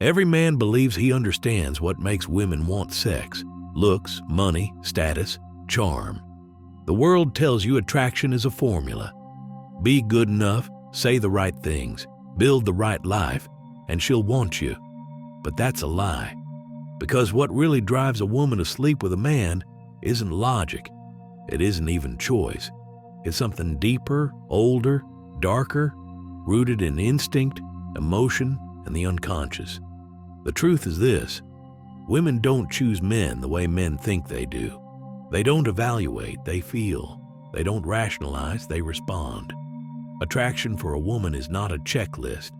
Every man believes he understands what makes women want sex: looks, money, status, charm. The world tells you attraction is a formula. Be good enough, say the right things, build the right life, and she'll want you. But that's a lie. Because what really drives a woman to sleep with a man isn't logic. It isn't even choice. It's something deeper, older, darker, rooted in instinct, emotion, and the unconscious. The truth is this: women don't choose men the way men think they do. They don't evaluate, they feel. They don't rationalize, they respond. Attraction for a woman is not a checklist.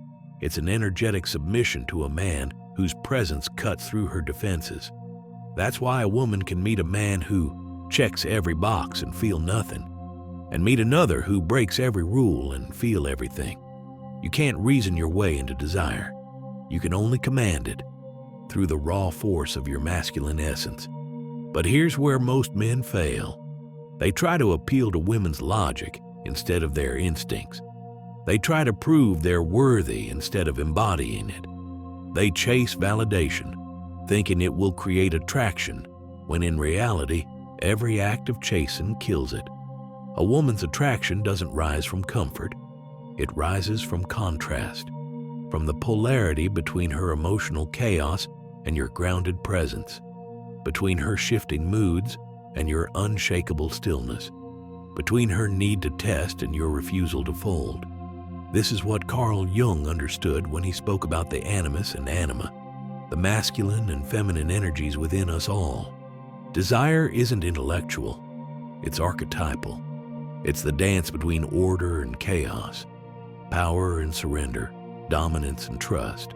It's an energetic submission to a man whose presence cuts through her defenses. That's why a woman can meet a man who checks every box and feel nothing, and meet another who breaks every rule and feel everything. You can't reason your way into desire. You can only command it through the raw force of your masculine essence. But here's where most men fail. They try to appeal to women's logic instead of their instincts. They try to prove they're worthy instead of embodying it. They chase validation, thinking it will create attraction, when in reality, every act of chasing kills it. A woman's attraction doesn't rise from comfort. It rises from contrast, from the polarity between her emotional chaos and your grounded presence, between her shifting moods and your unshakable stillness, between her need to test and your refusal to fold. This is what Carl Jung understood when he spoke about the animus and anima, the masculine and feminine energies within us all. Desire isn't intellectual, it's archetypal. It's the dance between order and chaos, power and surrender, dominance and trust.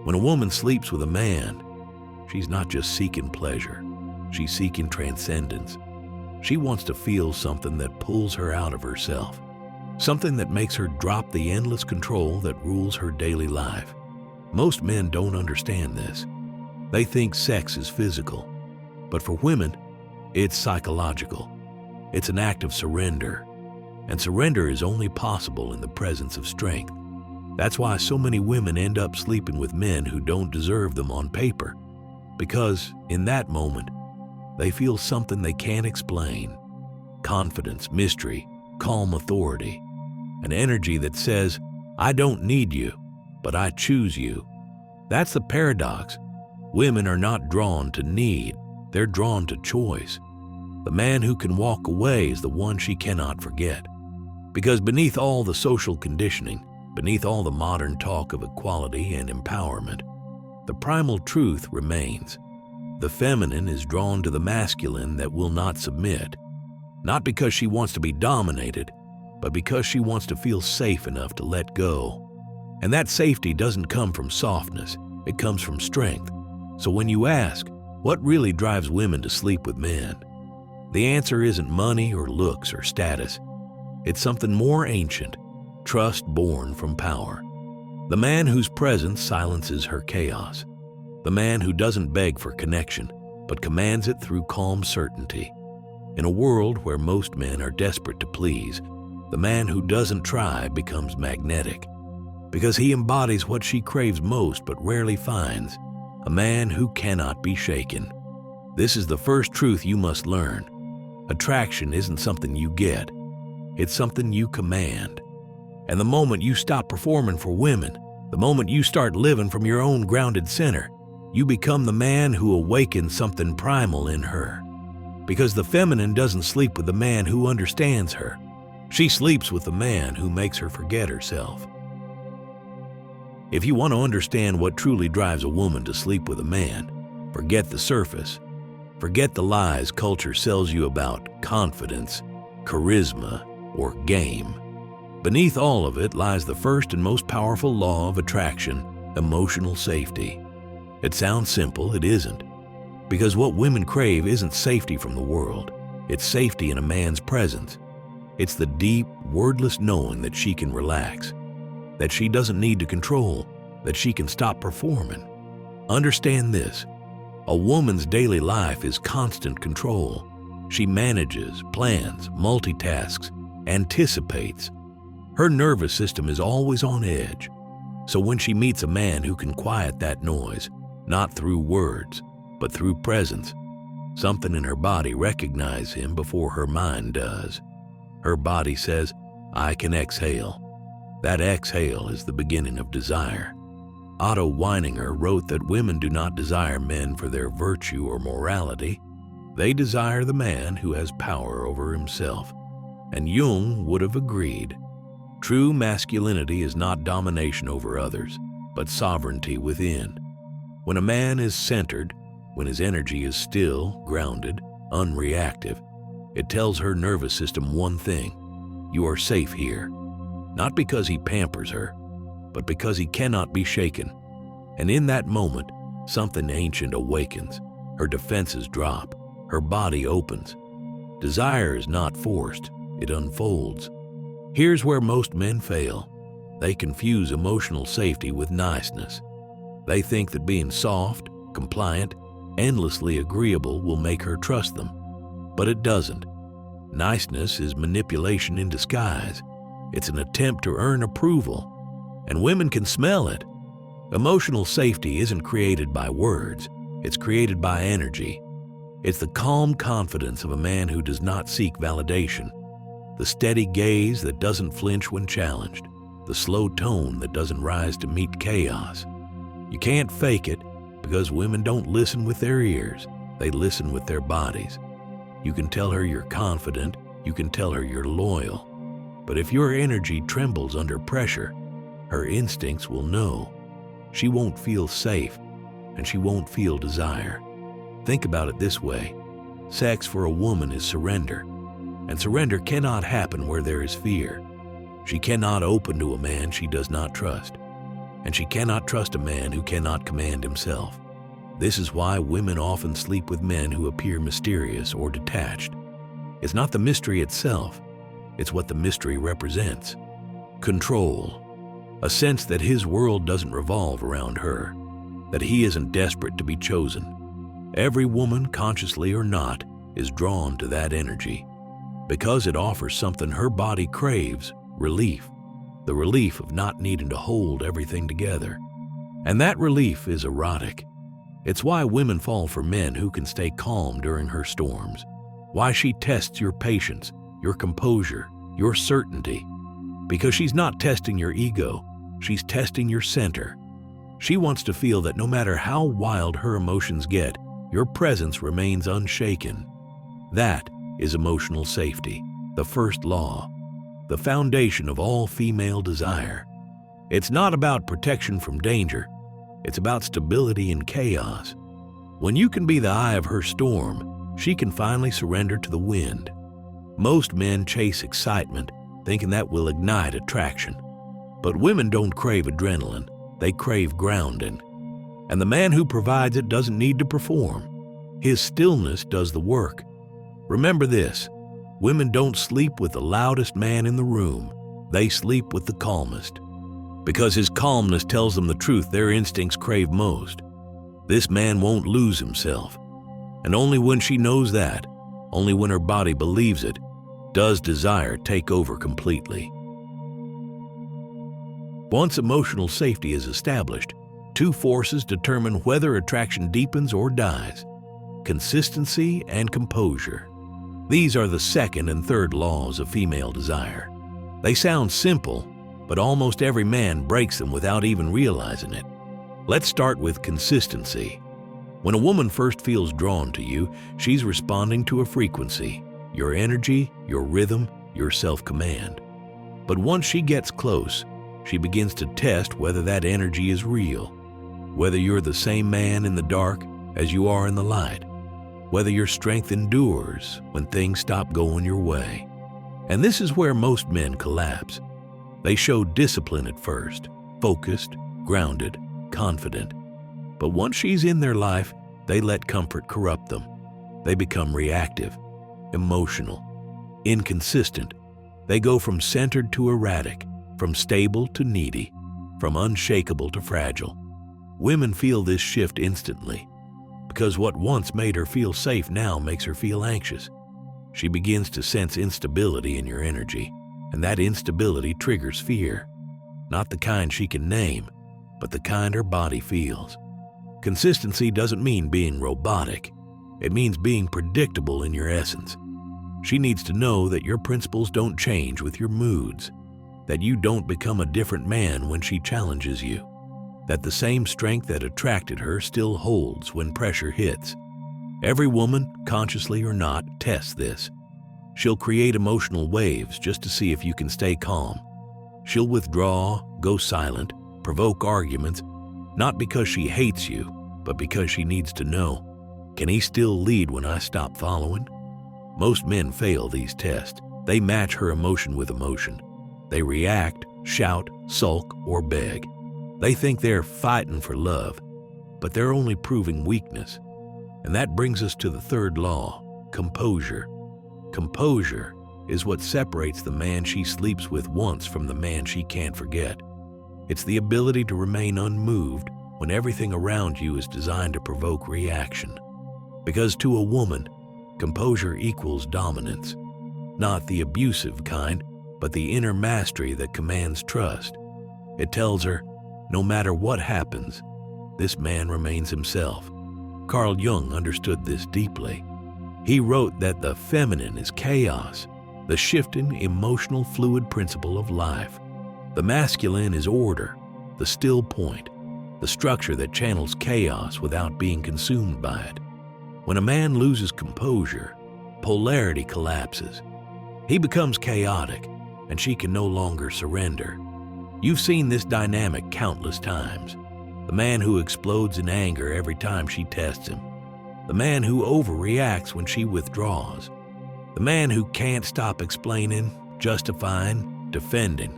When a woman sleeps with a man, she's not just seeking pleasure, she's seeking transcendence. She wants to feel something that pulls her out of herself, something that makes her drop the endless control that rules her daily life. Most men don't understand this. They think sex is physical, but for women, it's psychological. It's an act of surrender, and surrender is only possible in the presence of strength. That's why so many women end up sleeping with men who don't deserve them on paper, because in that moment, they feel something they can't explain: confidence, mystery, calm authority, an energy that says, "I don't need you, but I choose you." That's the paradox. Women are not drawn to need, they're drawn to choice. The man who can walk away is the one she cannot forget. Because beneath all the social conditioning, beneath all the modern talk of equality and empowerment, the primal truth remains. The feminine is drawn to the masculine that will not submit, not because she wants to be dominated, but because she wants to feel safe enough to let go. And that safety doesn't come from softness, it comes from strength. So when you ask, what really drives women to sleep with men? The answer isn't money or looks or status. It's something more ancient, trust born from power. The man whose presence silences her chaos. The man who doesn't beg for connection, but commands it through calm certainty. In a world where most men are desperate to please, the man who doesn't try becomes magnetic, because he embodies what she craves most but rarely finds: a man who cannot be shaken. This is the first truth you must learn. Attraction isn't something you get, it's something you command. And the moment you stop performing for women, the moment you start living from your own grounded center, you become the man who awakens something primal in her. Because the feminine doesn't sleep with the man who understands her. She sleeps with the man who makes her forget herself. If you want to understand what truly drives a woman to sleep with a man, forget the surface. Forget the lies culture sells you about confidence, charisma, or game. Beneath all of it lies the first and most powerful law of attraction: emotional safety. It sounds simple, it isn't. Because what women crave isn't safety from the world, it's safety in a man's presence. It's the deep, wordless knowing that she can relax, that she doesn't need to control, that she can stop performing. Understand this: a woman's daily life is constant control. She manages, plans, multitasks, anticipates. Her nervous system is always on edge. So when she meets a man who can quiet that noise, not through words, but through presence, something in her body recognizes him before her mind does. Her body says, "I can exhale." That exhale is the beginning of desire. Otto Weininger wrote that women do not desire men for their virtue or morality. They desire the man who has power over himself. And Jung would have agreed. True masculinity is not domination over others, but sovereignty within. When a man is centered, when his energy is still, grounded, unreactive, it tells her nervous system one thing: you are safe here. Not because he pampers her, but because he cannot be shaken. And in that moment, something ancient awakens. Her defenses drop. Her body opens. Desire is not forced. It unfolds. Here's where most men fail. They confuse emotional safety with niceness. They think that being soft, compliant, endlessly agreeable will make her trust them. But it doesn't. Niceness is manipulation in disguise. It's an attempt to earn approval. And women can smell it. Emotional safety isn't created by words. It's created by energy. It's the calm confidence of a man who does not seek validation. The steady gaze that doesn't flinch when challenged. The slow tone that doesn't rise to meet chaos. You can't fake it because women don't listen with their ears. They listen with their bodies. You can tell her you're confident. You can tell her you're loyal. But if your energy trembles under pressure, her instincts will know. She won't feel safe, and she won't feel desire. Think about it this way. Sex for a woman is surrender, and surrender cannot happen where there is fear. She cannot open to a man she does not trust, and she cannot trust a man who cannot command himself. This is why women often sleep with men who appear mysterious or detached. It's not the mystery itself, it's what the mystery represents. Control. A sense that his world doesn't revolve around her, that he isn't desperate to be chosen. Every woman, consciously or not, is drawn to that energy because it offers something her body craves: relief. The relief of not needing to hold everything together. And that relief is erotic. It's why women fall for men who can stay calm during her storms. Why she tests your patience, your composure, your certainty. Because she's not testing your ego, she's testing your center. She wants to feel that no matter how wild her emotions get, your presence remains unshaken. That is emotional safety, the first law, the foundation of all female desire. It's not about protection from danger, it's about stability in chaos. When you can be the eye of her storm, she can finally surrender to the wind. Most men chase excitement, thinking that will ignite attraction. But women don't crave adrenaline, they crave grounding. And the man who provides it doesn't need to perform. His stillness does the work. Remember this, women don't sleep with the loudest man in the room, they sleep with the calmest. Because his calmness tells them the truth their instincts crave most. This man won't lose himself. And only when she knows that, only when her body believes it, does desire take over completely. Once emotional safety is established, two forces determine whether attraction deepens or dies: consistency and composure. These are the second and third laws of female desire. They sound simple, but almost every man breaks them without even realizing it. Let's start with consistency. When a woman first feels drawn to you, she's responding to a frequency, your energy, your rhythm, your self-command. But once she gets close, she begins to test whether that energy is real, whether you're the same man in the dark as you are in the light, whether your strength endures when things stop going your way. And this is where most men collapse. They show discipline at first, focused, grounded, confident. But once she's in their life, they let comfort corrupt them. They become reactive, emotional, inconsistent. They go from centered to erratic, from stable to needy, from unshakable to fragile. Women feel this shift instantly, because what once made her feel safe now makes her feel anxious. She begins to sense instability in your energy, and that instability triggers fear. Not the kind she can name, but the kind her body feels. Consistency doesn't mean being robotic. It means being predictable in your essence. She needs to know that your principles don't change with your moods, that you don't become a different man when she challenges you, that the same strength that attracted her still holds when pressure hits. Every woman, consciously or not, tests this. She'll create emotional waves just to see if you can stay calm. She'll withdraw, go silent, provoke arguments, not because she hates you, but because she needs to know, can he still lead when I stop following? Most men fail these tests. They match her emotion with emotion. They react, shout, sulk, or beg. They think they're fighting for love, but they're only proving weakness. And that brings us to the third law, composure. Composure is what separates the man she sleeps with once from the man she can't forget. It's the ability to remain unmoved when everything around you is designed to provoke reaction. Because to a woman, composure equals dominance. Not the abusive kind, but the inner mastery that commands trust. It tells her, no matter what happens, this man remains himself. Carl Jung understood this deeply. He wrote that the feminine is chaos, the shifting, emotional, fluid principle of life. The masculine is order, the still point, the structure that channels chaos without being consumed by it. When a man loses composure, polarity collapses. He becomes chaotic, and she can no longer surrender. You've seen this dynamic countless times. The man who explodes in anger every time she tests him. The man who overreacts when she withdraws. The man who can't stop explaining, justifying, defending.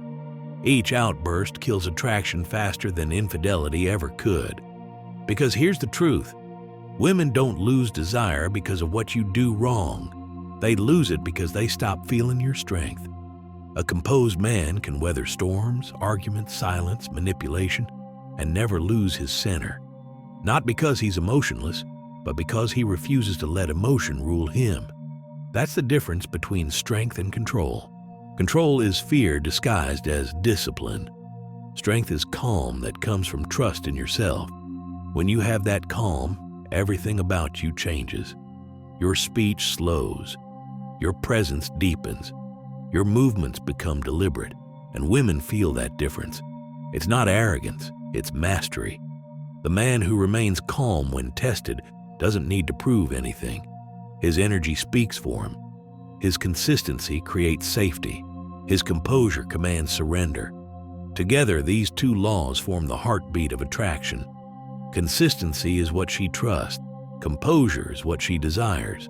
Each outburst kills attraction faster than infidelity ever could. Because here's the truth. Women don't lose desire because of what you do wrong. They lose it because they stop feeling your strength. A composed man can weather storms, arguments, silence, manipulation, and never lose his center. Not because he's emotionless, but because he refuses to let emotion rule him. That's the difference between strength and control. Control is fear disguised as discipline. Strength is calm that comes from trust in yourself. When you have that calm, everything about you changes. Your speech slows. Your presence deepens. Your movements become deliberate, and women feel that difference. It's not arrogance, it's mastery. The man who remains calm when tested doesn't need to prove anything. His energy speaks for him. His consistency creates safety. His composure commands surrender. Together, these two laws form the heartbeat of attraction. Consistency is what she trusts. Composure is what she desires.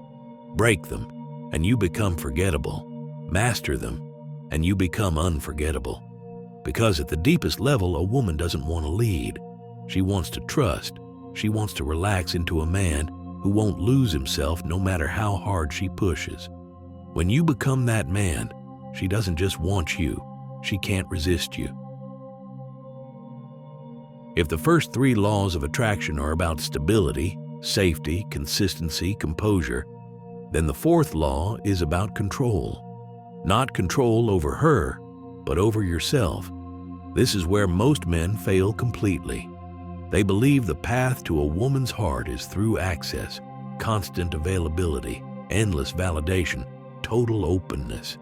Break them, and you become forgettable. Master them, and you become unforgettable. Because at the deepest level, a woman doesn't want to lead. She wants to trust. She wants to relax into a man who won't lose himself no matter how hard she pushes. When you become that man, she doesn't just want you, she can't resist you. If the first three laws of attraction are about stability, safety, consistency, composure, then the fourth law is about control. Not control over her, but over yourself. This is where most men fail completely. They believe the path to a woman's heart is through access, constant availability, endless validation, total openness.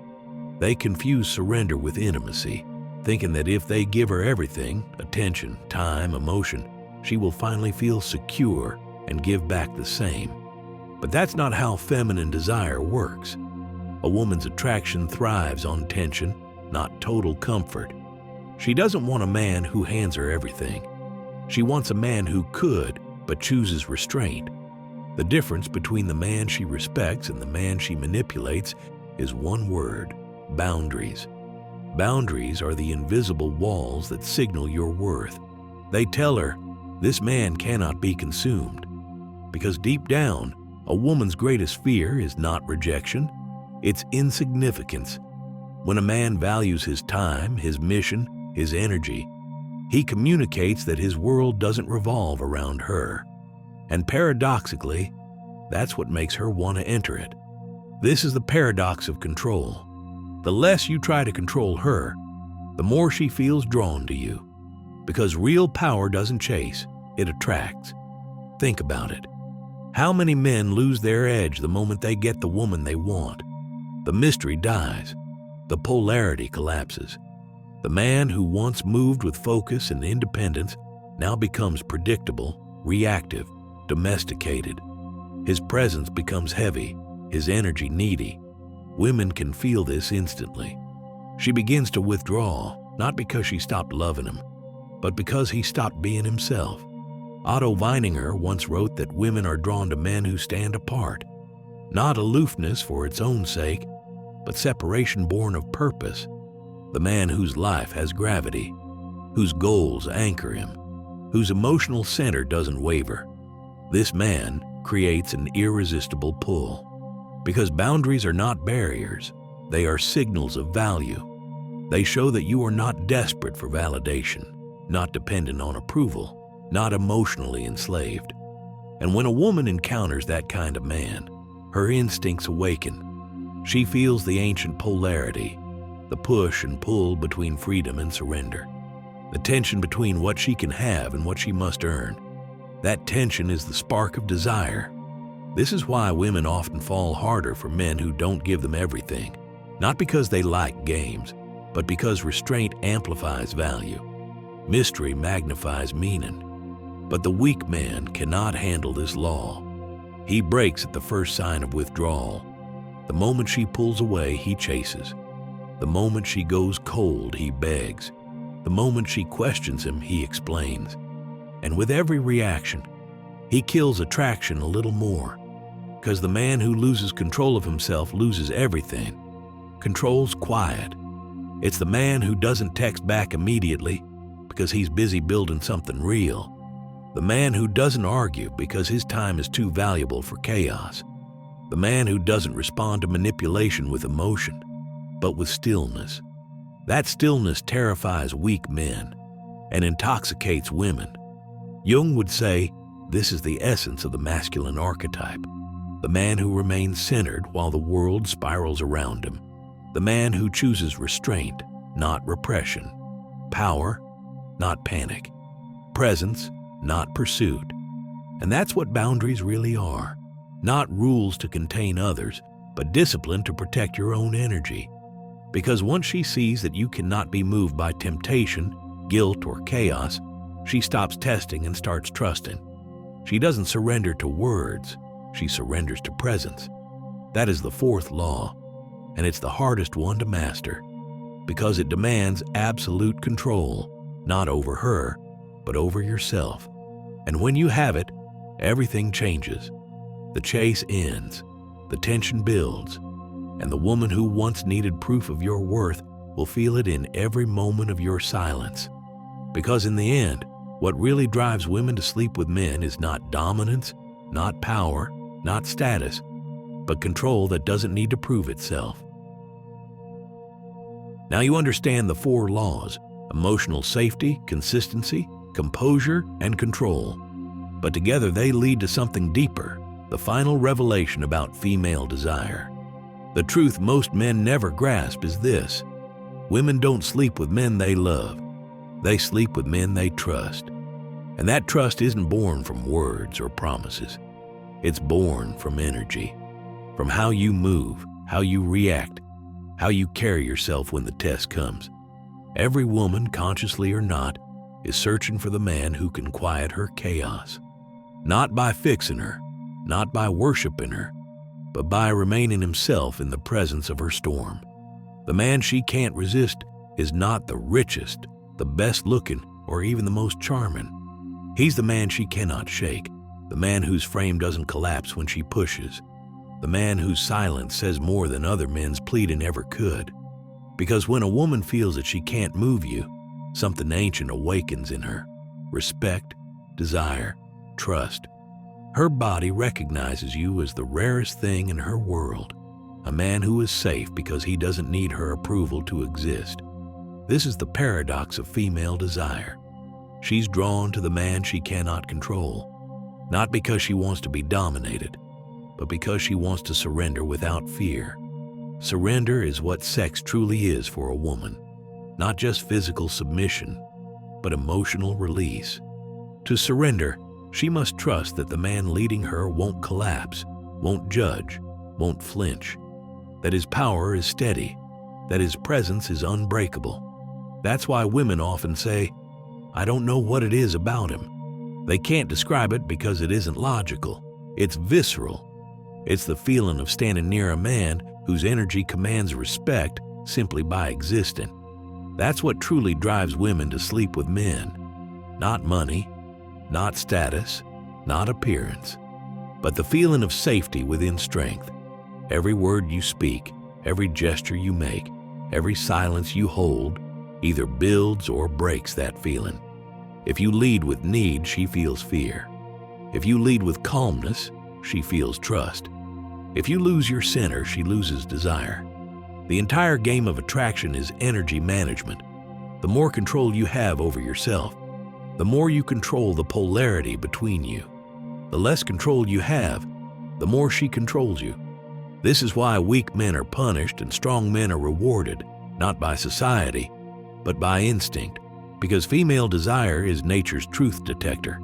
They confuse surrender with intimacy, thinking that if they give her everything, attention, time, emotion, she will finally feel secure and give back the same. But that's not how feminine desire works. A woman's attraction thrives on tension, not total comfort. She doesn't want a man who hands her everything. She wants a man who could, but chooses restraint. The difference between the man she respects and the man she manipulates is one word: boundaries. Boundaries are the invisible walls that signal your worth. They tell her, this man cannot be consumed. Because deep down, a woman's greatest fear is not rejection, it's insignificance. When a man values his time, his mission, his energy, he communicates that his world doesn't revolve around her. And paradoxically, that's what makes her want to enter it. This is the paradox of control. The less you try to control her, the more she feels drawn to you. Because real power doesn't chase, it attracts. Think about it. How many men lose their edge the moment they get the woman they want? The mystery dies. The polarity collapses. The man who once moved with focus and independence now becomes predictable, reactive, domesticated. His presence becomes heavy, his energy needy. Women can feel this instantly. She begins to withdraw, not because she stopped loving him, but because he stopped being himself. Otto Weininger once wrote that women are drawn to men who stand apart, not aloofness for its own sake, but separation born of purpose. The man whose life has gravity, whose goals anchor him, whose emotional center doesn't waver. This man creates an irresistible pull. Because boundaries are not barriers, they are signals of value. They show that you are not desperate for validation, not dependent on approval, not emotionally enslaved. And when a woman encounters that kind of man, her instincts awaken. She feels the ancient polarity, the push and pull between freedom and surrender, the tension between what she can have and what she must earn. That tension is the spark of desire. This is why women often fall harder for men who don't give them everything, not because they like games, but because restraint amplifies value. Mystery magnifies meaning. But the weak man cannot handle this law. He breaks at the first sign of withdrawal. The moment she pulls away, he chases. The moment she goes cold, he begs. The moment she questions him, he explains. And with every reaction, he kills attraction a little more. Because the man who loses control of himself loses everything. Control's quiet. It's the man who doesn't text back immediately because he's busy building something real. The man who doesn't argue because his time is too valuable for chaos. The man who doesn't respond to manipulation with emotion, but with stillness. That stillness terrifies weak men and intoxicates women. Jung would say, this is the essence of the masculine archetype. The man who remains centered while the world spirals around him. The man who chooses restraint, not repression. Power, not panic. Presence, not pursuit. And that's what boundaries really are. Not rules to contain others, but discipline to protect your own energy. Because once she sees that you cannot be moved by temptation, guilt, or chaos, she stops testing and starts trusting. She doesn't surrender to words, she surrenders to presence. That is the fourth law, and it's the hardest one to master, because it demands absolute control, not over her, but over yourself. And when you have it, everything changes. The chase ends, the tension builds, and the woman who once needed proof of your worth will feel it in every moment of your silence. Because in the end, what really drives women to sleep with men is not dominance, not power, not status, but control that doesn't need to prove itself. Now you understand the four laws: emotional safety, consistency, composure, and control. But together they lead to something deeper, the final revelation about female desire. The truth most men never grasp is this: women don't sleep with men they love. They sleep with men they trust. And that trust isn't born from words or promises. It's born from energy, from how you move, how you react, how you carry yourself when the test comes. Every woman, consciously or not, is searching for the man who can quiet her chaos. Not by fixing her, not by worshiping her, but by remaining himself in the presence of her storm. The man she can't resist is not the richest, the best looking, or even the most charming. He's the man she cannot shake, the man whose frame doesn't collapse when she pushes, the man whose silence says more than other men's pleading ever could. Because when a woman feels that she can't move you, something ancient awakens in her: respect, desire, trust. Her body recognizes you as the rarest thing in her world, a man who is safe because he doesn't need her approval to exist. This is the paradox of female desire. She's drawn to the man she cannot control, not because she wants to be dominated, but because she wants to surrender without fear. Surrender is what sex truly is for a woman, not just physical submission. but emotional release. To surrender, she must trust that the man leading her won't collapse, won't judge, won't flinch, that his power is steady, that his presence is unbreakable. That's why women often say, "I don't know what it is about him." They can't describe it because it isn't logical. It's visceral. It's the feeling of standing near a man whose energy commands respect simply by existing. That's what truly drives women to sleep with men. Not money, not status, not appearance, but the feeling of safety within strength. Every word you speak, every gesture you make, every silence you hold either builds or breaks that feeling. If you lead with need, she feels fear. If you lead with calmness, she feels trust. If you lose your center, she loses desire. The entire game of attraction is energy management. The more control you have over yourself, the more you control the polarity between you. The less control you have, the more she controls you. This is why weak men are punished and strong men are rewarded, not by society, but by instinct, because female desire is nature's truth detector.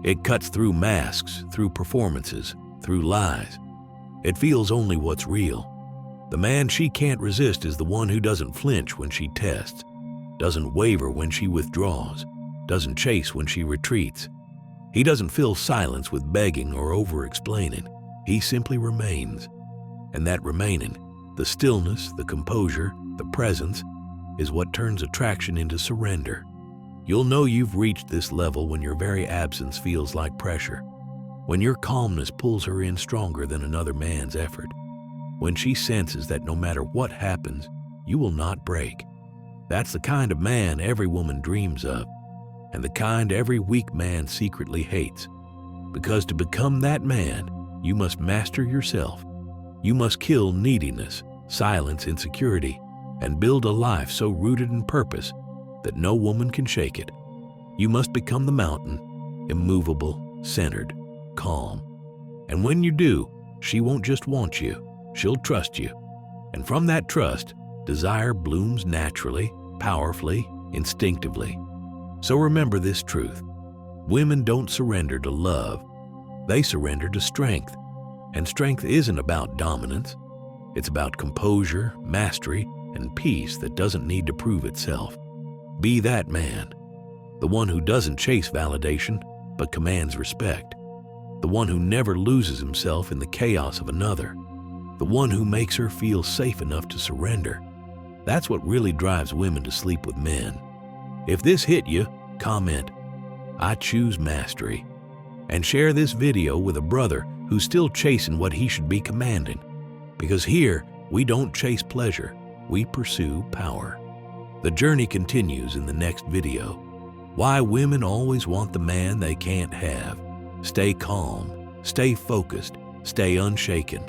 It cuts through masks, through performances, through lies. It feels only what's real. The man she can't resist is the one who doesn't flinch when she tests, doesn't waver when she withdraws, doesn't chase when she retreats. He doesn't fill silence with begging or over-explaining. He simply remains. And that remaining, the stillness, the composure, the presence, is what turns attraction into surrender. You'll know you've reached this level when your very absence feels like pressure, when your calmness pulls her in stronger than another man's effort, when she senses that no matter what happens, you will not break. That's the kind of man every woman dreams of, and the kind every weak man secretly hates. Because to become that man, you must master yourself. You must kill neediness, silence insecurity, and build a life so rooted in purpose that no woman can shake it. You must become the mountain, immovable, centered, calm. And when you do, she won't just want you, she'll trust you. And from that trust, desire blooms naturally, powerfully, instinctively. So remember this truth. Women don't surrender to love. They surrender to strength. And strength isn't about dominance. It's about composure, mastery, and peace that doesn't need to prove itself. Be that man. The one who doesn't chase validation, but commands respect. The one who never loses himself in the chaos of another. The one who makes her feel safe enough to surrender. That's what really drives women to sleep with men. If this hit you, comment, "I choose mastery," and share this video with a brother who's still chasing what he should be commanding. Because here, we don't chase pleasure, we pursue power. The journey continues in the next video. Why women always want the man they can't have. Stay calm, stay focused, stay unshaken.